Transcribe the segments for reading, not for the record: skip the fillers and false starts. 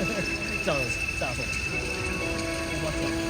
じゃあそうおばちゃん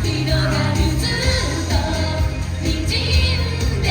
広がるずっと滲んで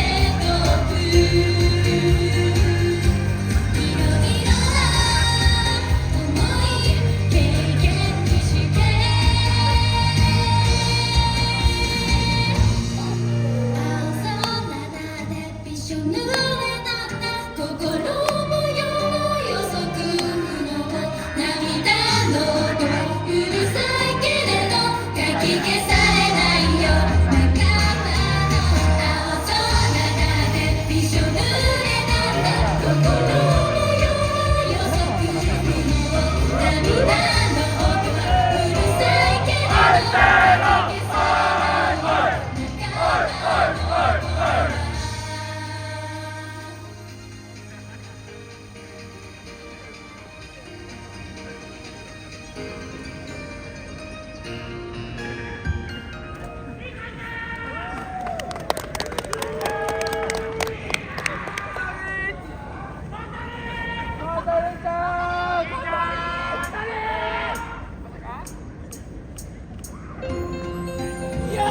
「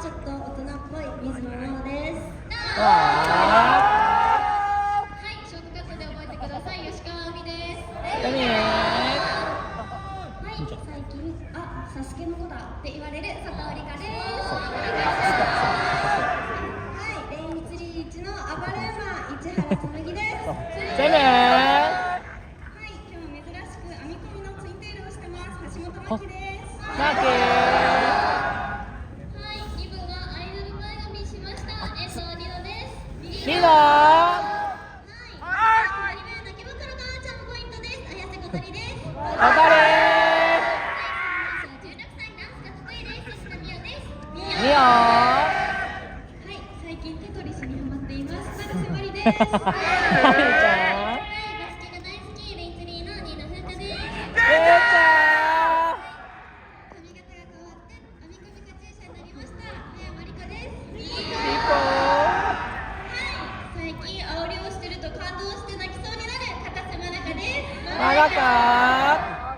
ちょっと大人っぽい水野奈緒です。わはい、ショートカットで覚えてください。吉川亜美です。ーダメはい、最近サスケの子だって言われる佐藤理香です。はい、レインツリー1のアバルーマ市原紬です。ーダメはい、今日珍しく編み込みのツインテールをしてます。橋本真希です。ーマーケはい、2部はアイドル前髪しました。遠藤里乃です。ーリノーはい、2部泣き袋がチャームポイントです。綾瀬小鳥です。頑張れ16歳ダンスが得意です。石田美代です。ーミオーはい、最近テトリスにハマっています。成瀬まりです。マリちゃんバスケが大好き、レインツリーの新野風花です。レイちゃ髪型が変わって編み込みカチューシャになりました。早まりかです。んリコ最近煽りをしてると感動して泣きそうになる片瀬真中です。ーマガカ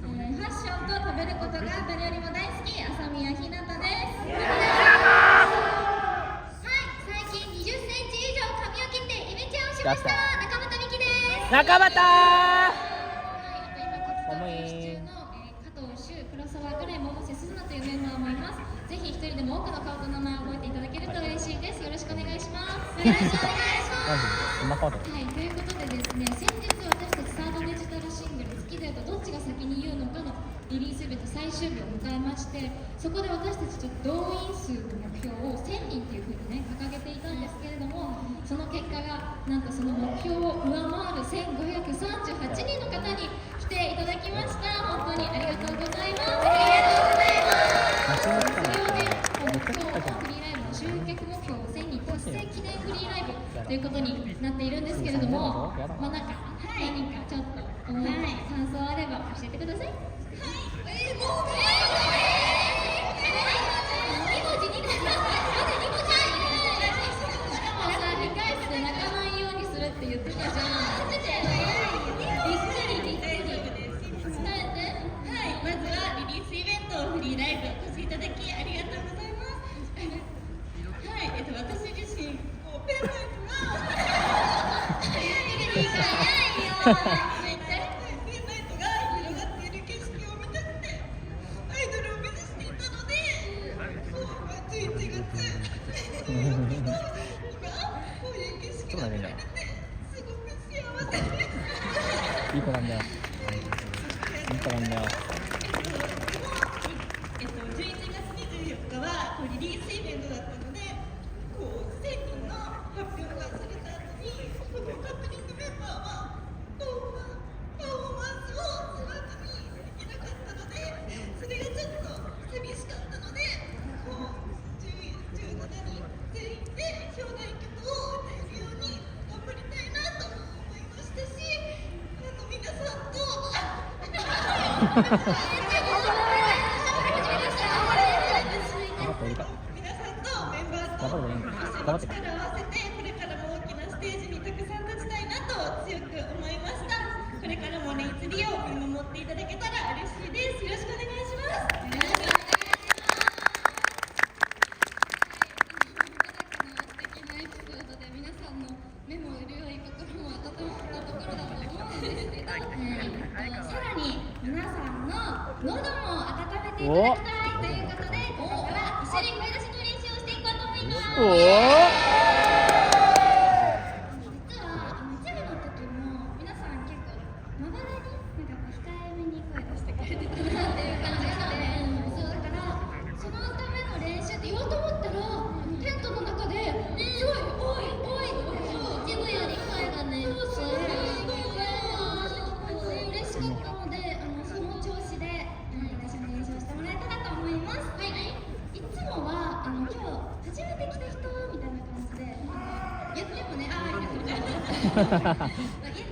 ファッションと食べることが誰よりも大好き朝宮ひなたです。はい、最近20センチ以上髪を切ってイメチェンをしました。中本美希です。中畑はい、あと今活動休止中の、加藤修、黒沢グレイ、百瀬すずなというメンバーもいます。ぜひ一人でも多くの顔と名前を覚えていただけると嬉しいです。よろしくお願いします。よろしくお願いします。マジそんな顔だはい、ということでですね、先日私たちサードデジタルシングル「好きだよ」とどっちが先に言うのかのリリースイベント最終日を迎えまして、そこで私たちちょっと動員数の目標を1000人っていうふうにね掲げていたんですけれども、その結果がなんとその目標を上回る1538人の方に来ていただきました。本当にありがとうございます。ありがとうございます。それをね、目標フリーライブの集客目標1000人達成記念フリーライブということになっているんですけれども、まあなんか何人かちょっと思い感想あれば教えてください。はい、泣かないようにするって言ってたじゃん。まずはリリースイベントフリーライブお越しいただきありがとうございます。はい、私自身ペンライトがペンライトが広がっている景色を見たくてアイドルを目指していたので、11月今こういう景色が見られてすごく幸せです。いい子なんだよいい子なんだよ11月24日はリリースイベントだったので、1000人の発表がされた後にカップリングメンバーはパフォーマンスをスマートにできなかったので、それがちょっと寂しかったので、17人全員で表題曲を歌えるように頑張りたいなと思いましたし、皆さんと皆さんとメンバーと力を合わせて、これからも大きなステージにたくさん立ちたいなと強く思いました。これからもレインツリーを見守っていただけたら嬉しいです。よろしくお願いします。よろしくお願いします。素敵なエピソードで皆さんの目も潤い心も温まったところだと思うんですけど、さらに皆さんの喉も温めていただきたいということで、ここから一緒に声出しの練習をしていこうと思います。おー実はチェルの時も皆さん結構まばらに控えめに声出してくれてたなっていう感じがして、そうだからそのための練習って言おうと思ったらテントの中ですごい多い一部より声がね嬉しかったので、その調子で一緒に練習してもらえたらと思います。はい、いつもは今日初めて来た人みたいな感じで言ってもね、言っ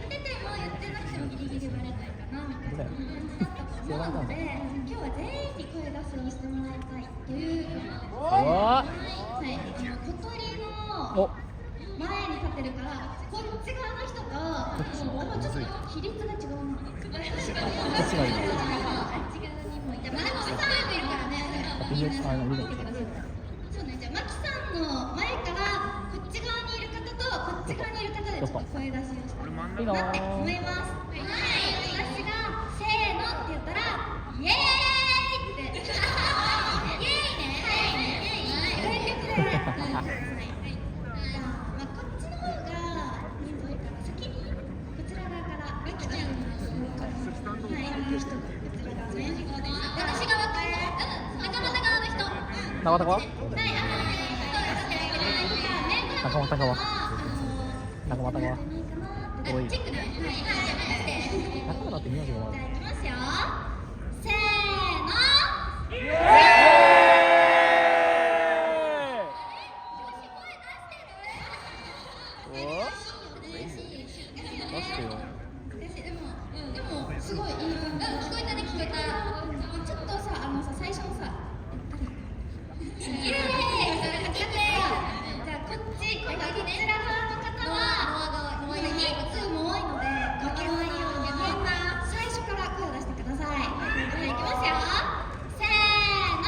てても言ってなくてもギリギリバレないかなみたいな感じだったと思うので、今日は全員に声出すようにしてもらいたいということで、小鳥の前に立ってるからこっち側の人とちょっと比率が違うな。あっち側にもいて、でもスタートいるからね、みんな見てください。ンの前からこっち側にいる方とこっち側にいる方でちょっと声出しをしたいなって思います。はい、私がせーのって言ったらイエーイって。イエーイね。はい、こういう曲で。はい。じゃあ、こっちの方が人数多いから先にこちら側からラキちゃんにはい、こちら側ね。私側から仲間側の人。仲間側？はい、仲間側。仲間側。多い。チェックね。仲間って名字がじゃあいきますよ。せーの。でもすごいいい感じ。聞こえたね、聞こえた。ちょっとさ、最初のさ、イエーイ。じゃあこっち、今度はこちら側の方は人数も多いので負けないようにみんな最初から声を出してください。じゃあいきますよ。せーの。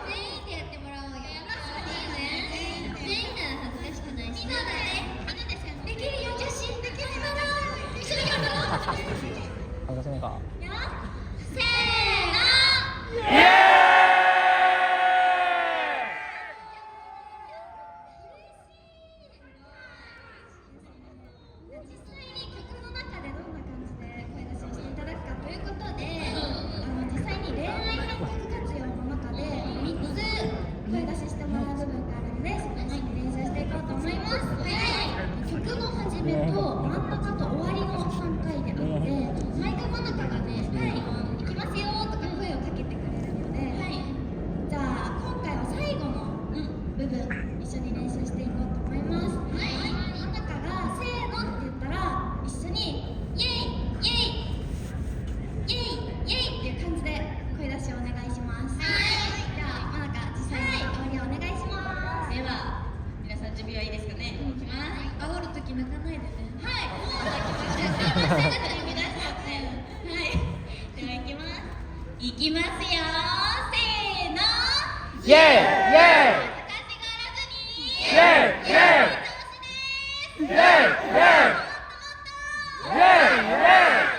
全員でやってもらおうよ。全員なら恥ずかしくないし。みんなだね。できるよ、女子。できるから一緒に頑張ろう。恥ずかしないか。せーの。イエーイ。実際に曲の中でどんな感じで声出しをしていただくかということで、実際に恋愛編曲活用の中で3つ声出ししてもらう部分があるので、その前に練習していこうと思います。曲の始めと真ん中と終わりの3回であって、毎回真ん中がね、行きますよとか声をかけてくれるので、じゃあ今回は最後の部分一緒に練習していこうと思います。真ん中がせーのって言ったら一緒にイエイイエイイエイイエイっていう感じで声出しをお願いします。じゃあ真ん中実際に終わりをお願いします。では皆さん準備はいいですかね。いきます。煽るとき泣かないでね。はい。呼び出しちゃって。はい。ではいきます。いきますよ。せーの。イエーイイエーイ。恥ずかしがらずに。イエーイイエーイ。イエーイイエーイ。イエーイイエーイ。イエーイイエーイ。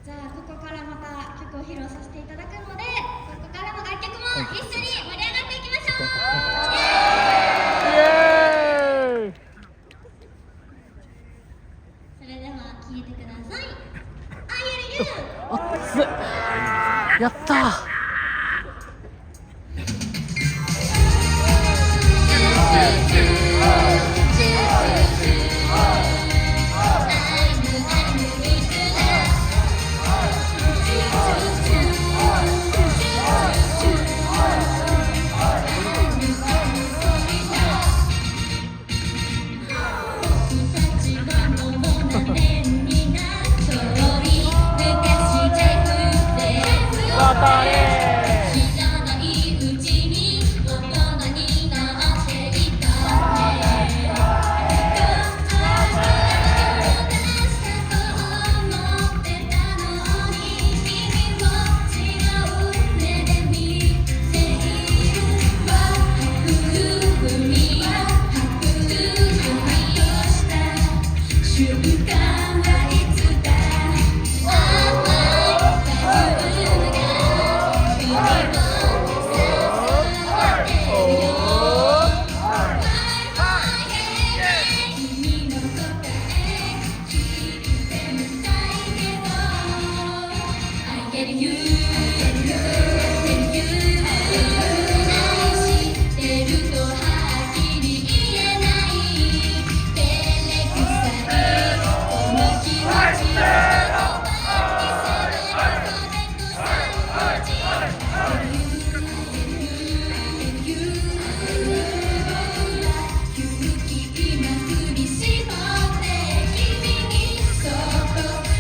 じゃあここからまた曲を披露させていただくので、ここからの楽曲も一緒に盛り上がっていきましょう。イエーイ。それでは聴いてください。熱っ。やったー。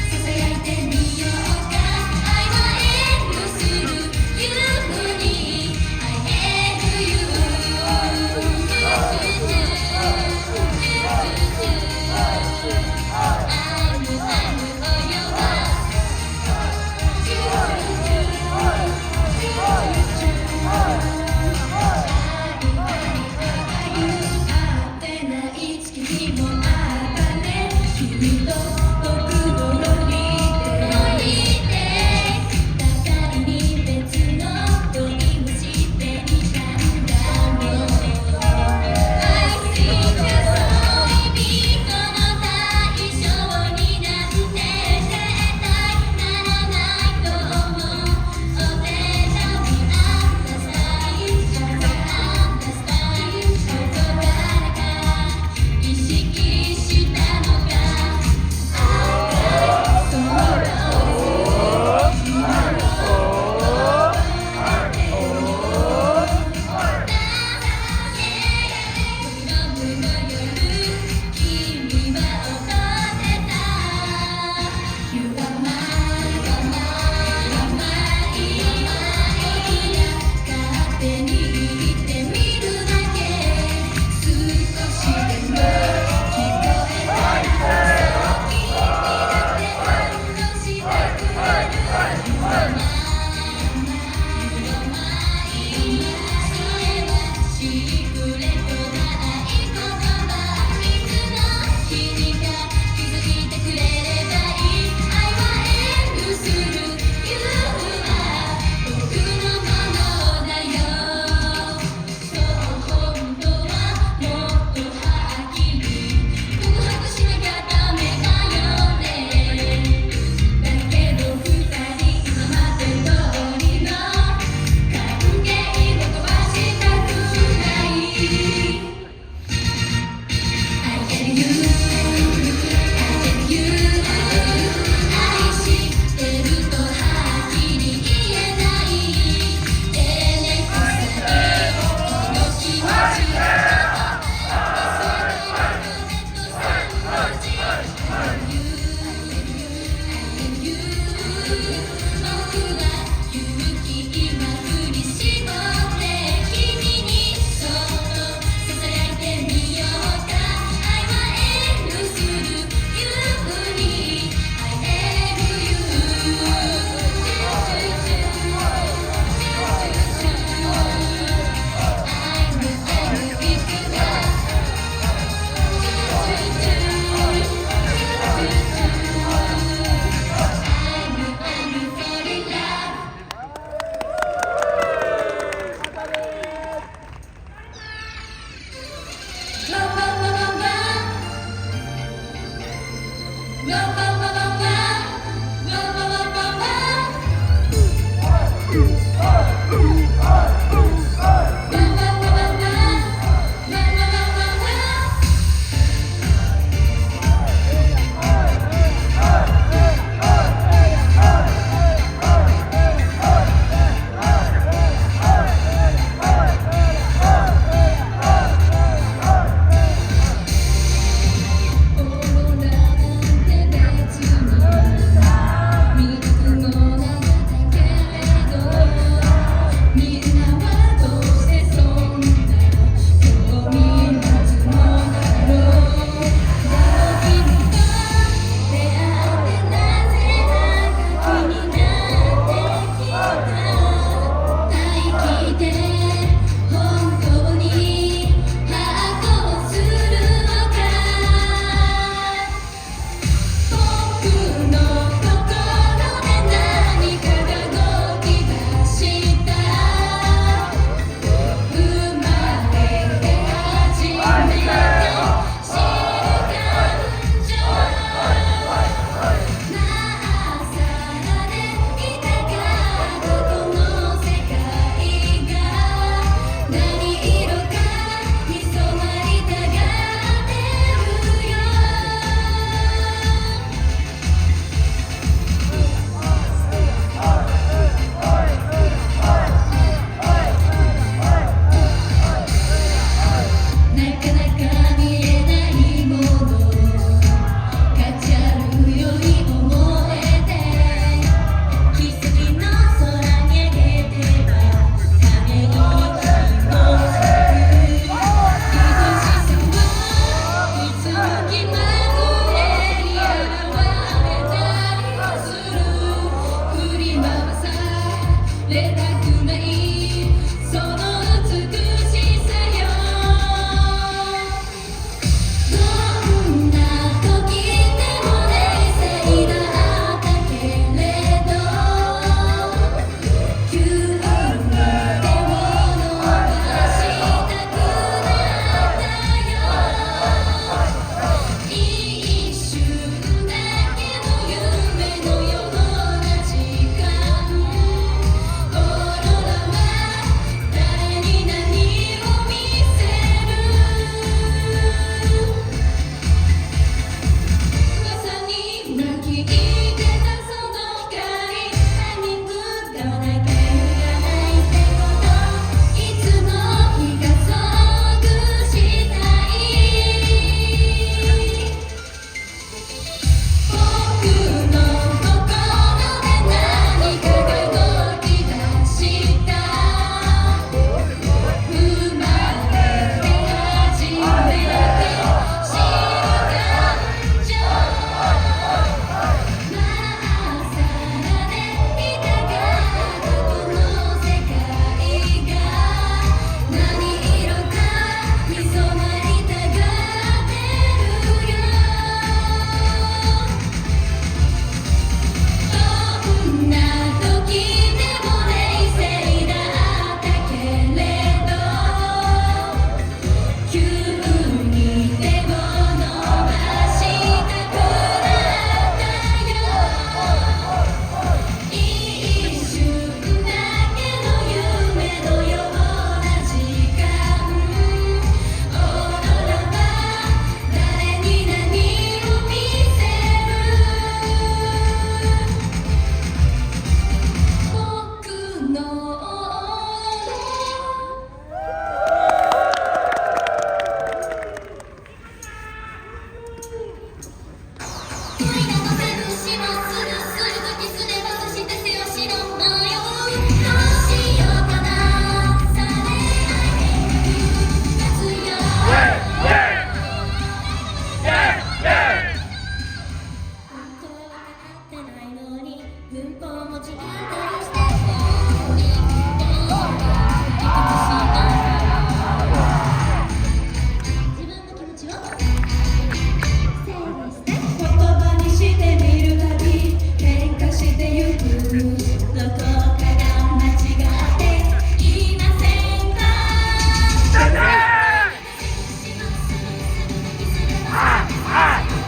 ささやいてみようか。愛のエ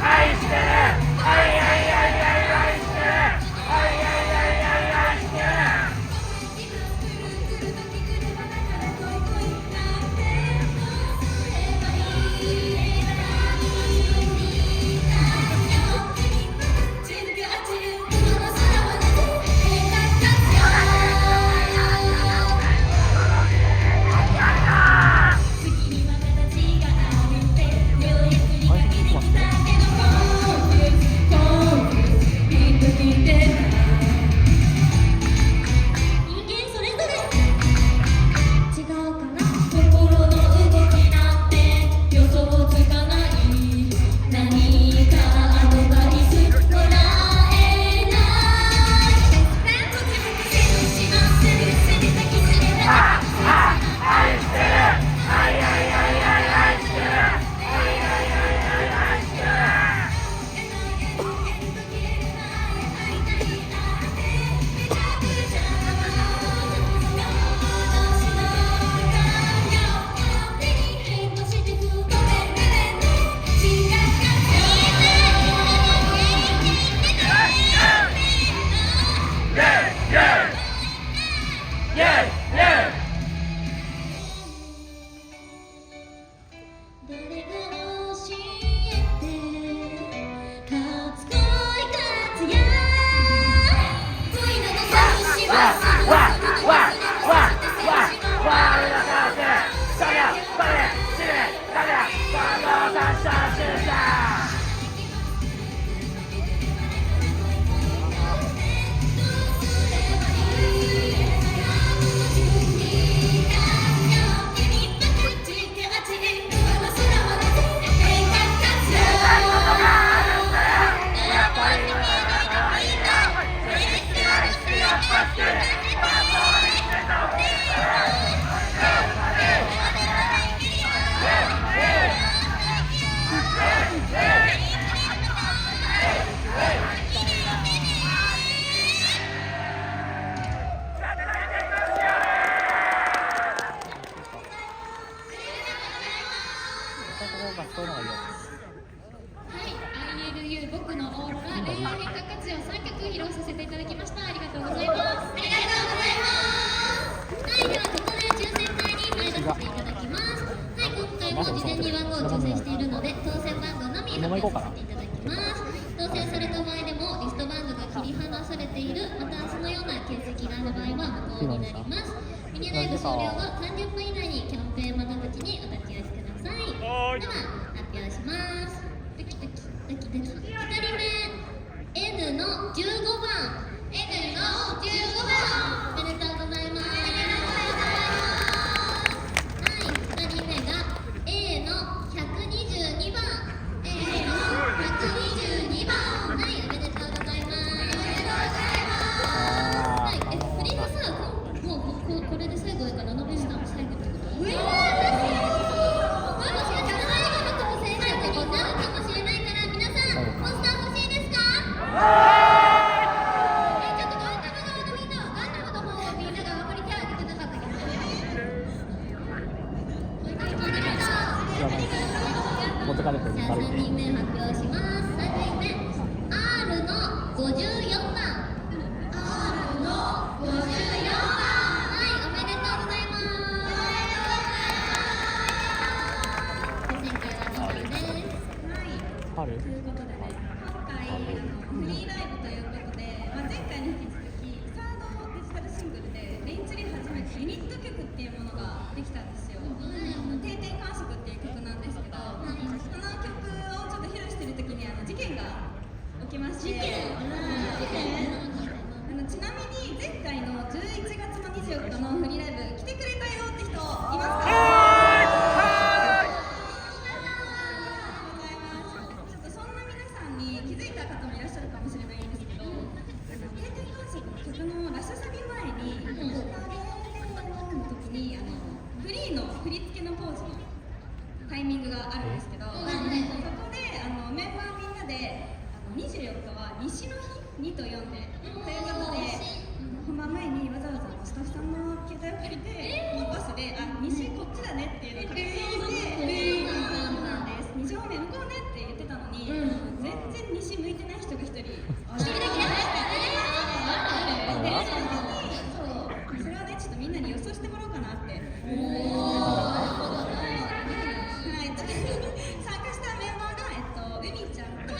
愛してる愛そういうのがいいよ。はい、ILU 僕のオーロラ恋愛変化活用3曲披露させていただきました。ありがとうございます。ありがとうございます。はい、ではここで抽選会に入らせていただきます。はい、今回も事前に番号を抽選しているので当選番号のみ発表させていただきます。当選された場合でもリストバンドが切り離されている、またそのような形跡がある場合は無効になります。ミニライブ終了後30分以内にキャンペーン窓口にお立ち寄りください。では発表します。ドキドキドキドキ。1人目 N の15番 N の15番おめでとうございます。はい、2人目が A の122番 A の122番はい、おめでとうございます。はい、フリーズさ、もうこれで最後やからノベスターも最後ってこと？持ってかれてる。じゃあ3人目発表します。3人目 R の54番 R の54番はい、おめでとうございます。抽選会は以上です。ある？ということでね、今回フリーライブということで、前回に引き続きサードデジタルシングルでレインツリー初めてユニット曲っていうものができたんですよ。定点観測っていう曲なんですけど、その曲をちょっと披露してる時に事件が起きまして、ちなみに前回の11月の24日のフリーライブ来てくれたよって人いますか？ちょっとそんな皆さんに気づいた方もいらっしゃるかもしれないんですけど、定点観測の曲のラスサビ前に「の時にフリーの振り付けのポーズのタイミングがあるんですけど、そこでメンバーみんなで24日は西の日2と4でということで、本番前にわざわざスタッフさんの携帯を借りてバスで西こっちだねっていうのを確認してそうなんです西方面向こうねって言ってたのに、全然西向いてない人が1人一人だけそれをねちょっとみんなに予想してもらおうかなって参加したメンバーが、うみちゃんと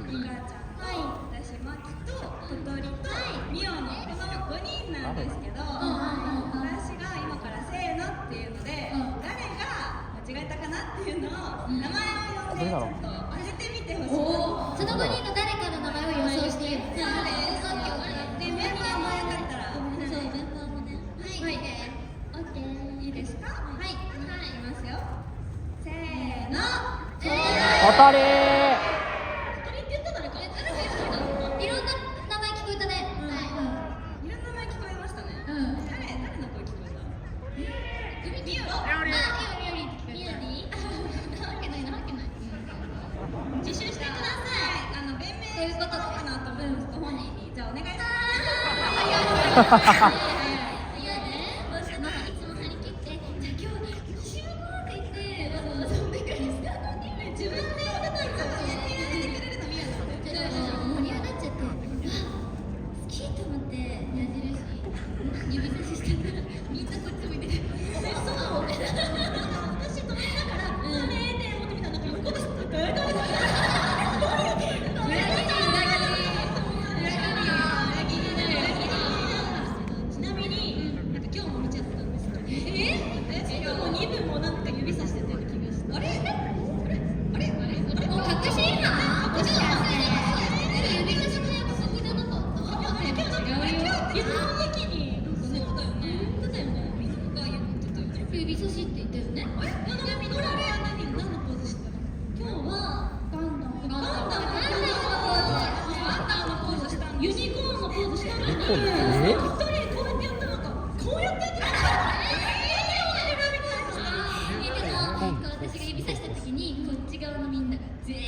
みかちゃんと私まきとととりとみおのこの5人なんですけど、私が今からせーのっていうので、誰が間違えたかなっていうのを名前を呼んでちょっと当ててみてほしい。その5人の誰かの名前を予想している。そうです。でメンバーもよかったらそうメンバーもね。はい。オッケー。いいですか？はい。いきますよ。せーの。当たりー。って言った誰か。いろんな名前聞こえたね。いろんな名前聞こえましたね。誰の声聞こえた？みお。ミオディ？なわけない。自習してください。弁明ということかなと思うんです。本人にじゃあお願いします。いやね、いつも張り切って、じゃあ今日西向こうって言って遊んでくれたのに自分でやってたんだよ。やってくれるのみやなんで。盛り上がっちゃって、好きと思って矢印指差ししてたらみんなこっち向いてて、そう私止めながら「ねえねえ」思ってみたら横でちこうですね。一人でこうやってやったのか、こうやってやってたのか。私が指さした時にこっち側のみんなが全員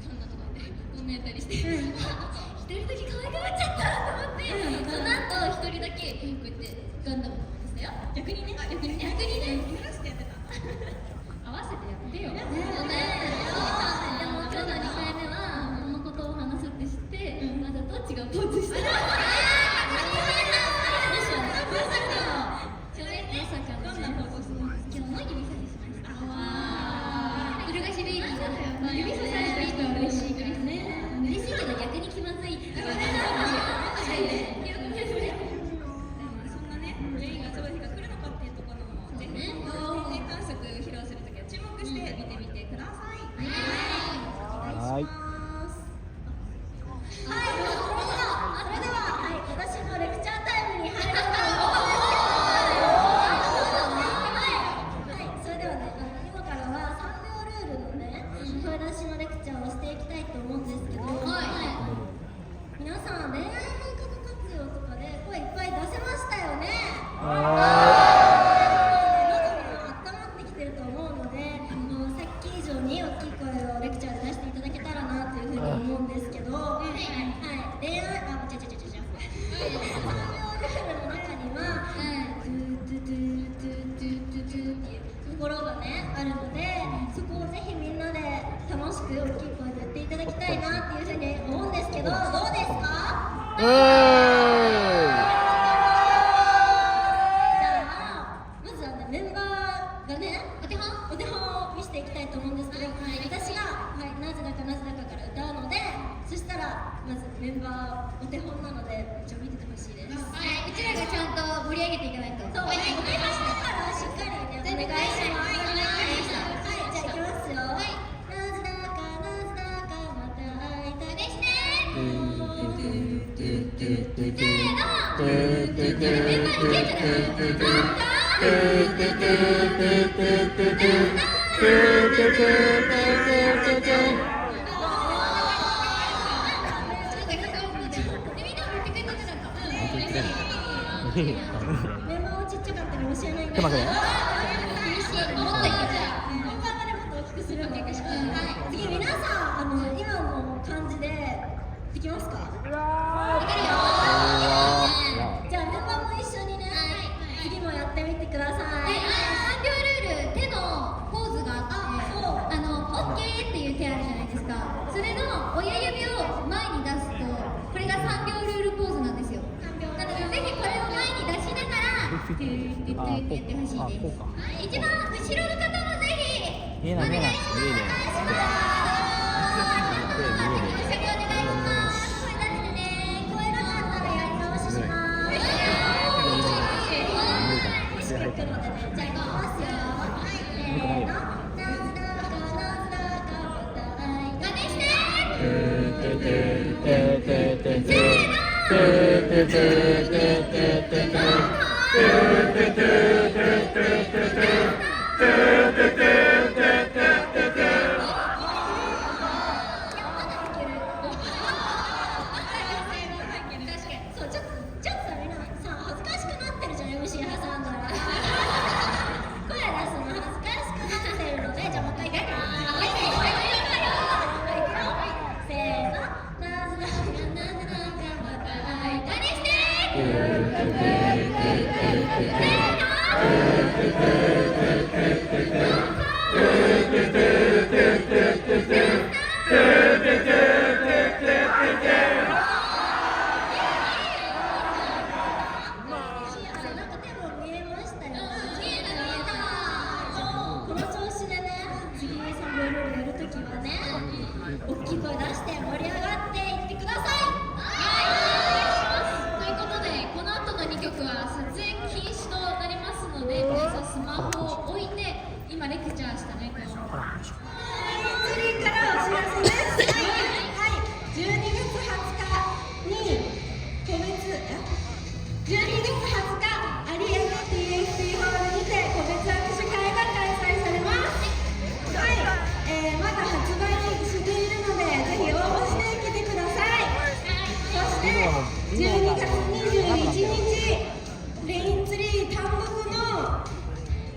こんなところでこんなやったりして、一人だけ可愛くなっちゃったと思って、その後一人だけこうやってガンダムでしたよ。逆にね見らしてやってた。合わせてやってよ。でもちょうど2回目はこのことを話すって知ってわざと違うポーズしてどんなポーズするの？今日も指さししました。古菓子ベイビーだよ。指さされる人は嬉しいからね。嬉しいけど逆に気まずいって言われてそんなね、レイが上位が来るのかっていうところもぜひ天然観測披露するときは注目して見てみてください。はい。それでは私のレクチャータイムに入ろうと思それではね、今からは3秒ルールのね、声出しのレクチャーをしていきたいと思うんですけど、皆さん恋愛変革活用とかで声いっぱい出せましたよね。喉が温まってきてると思うので、さっき以上に大きい声をレクチャーで出していただけたらなというふうに思うんですけど、恋愛3秒ルールの中にはトゥトゥトゥトゥトゥトゥトゥっていうところがねあるので、そこをぜひみんなで楽しく大きい声でやっていただきたいなっていうふうに思うんですけど、どうですか？じゃあまずはね、メンバーがねお手本を見せていきたいと思うんですけど、私がなぜだかから歌うので、そしたらまずメンバーお手本なので一応見ててほしいです。うちらがちゃんと盛り上げていかないと。そう、お手本だからしっかりねお願いします。じゃあいきますよ。なぜだかまた会いたいですね。メンバーもちっちゃかったかもしれないんで。手幕ね。メンバーまでもっと大きくするんで。次皆さん今の感じでできますか？できるよ。じゃあメンバーも一緒にね、次もやってみてください。3秒ルール、手のポーズがあって、オッケーっていう手あるじゃないですか。それの親指を前に出すと、これが3秒ルールポーズなんですよ。なのでぜひこれを前に出しながらトゥートゥートゥーってやってほしいです。一番後ろの方もぜひお願いします。一緒にお願いします。声出してね。声なかったらやり直しします。じゃあいきますよ。そう、ちょっとみんなさ、恥ずかしくなってるじゃん、MC 挟んだら。声出すの恥ずかしくなってるので、じゃあもう一回いくよ。せーの。なぜだかまた会いたいですね。なんか手も見えましたよ。この調子でね、次3秒ルールやるときはね、大きい声出して盛り上がっていってください。ということで、この後の2曲は撮影禁止となりますので、皆さんスマホを置いて、今レクチャーしたね、この祭りからお知らせです。12月20日に個別12月20日有明 TFT ホールにて個別握手会が開催されます。まだ発売しているのでぜひ応募してきてください。そして12月21日レインツリー単独の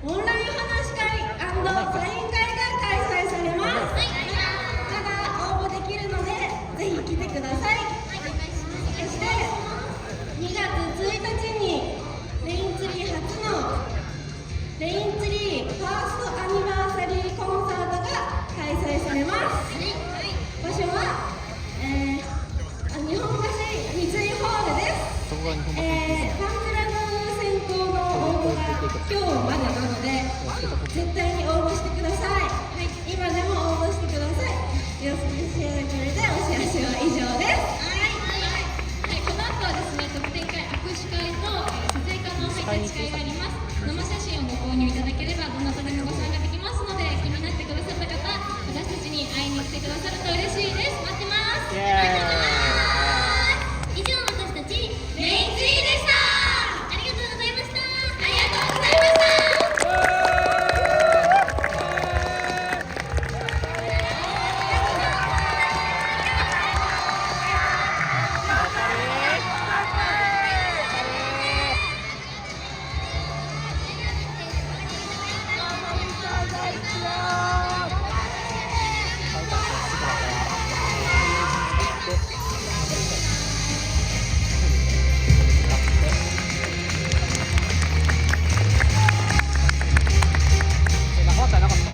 オンライン話し会&サイン会が開催されます。まだ応募できるのでぜひ来てください。そして2月1日にレインツリー初のレインツリーファーストアニバーサリーコンサートが開催されます。場所は、日本橋三井ホールです。そこが日本ファンクラブ選考の応募が今日までなので絶対に応募してください。今でも応募してください。よろしくお願いします。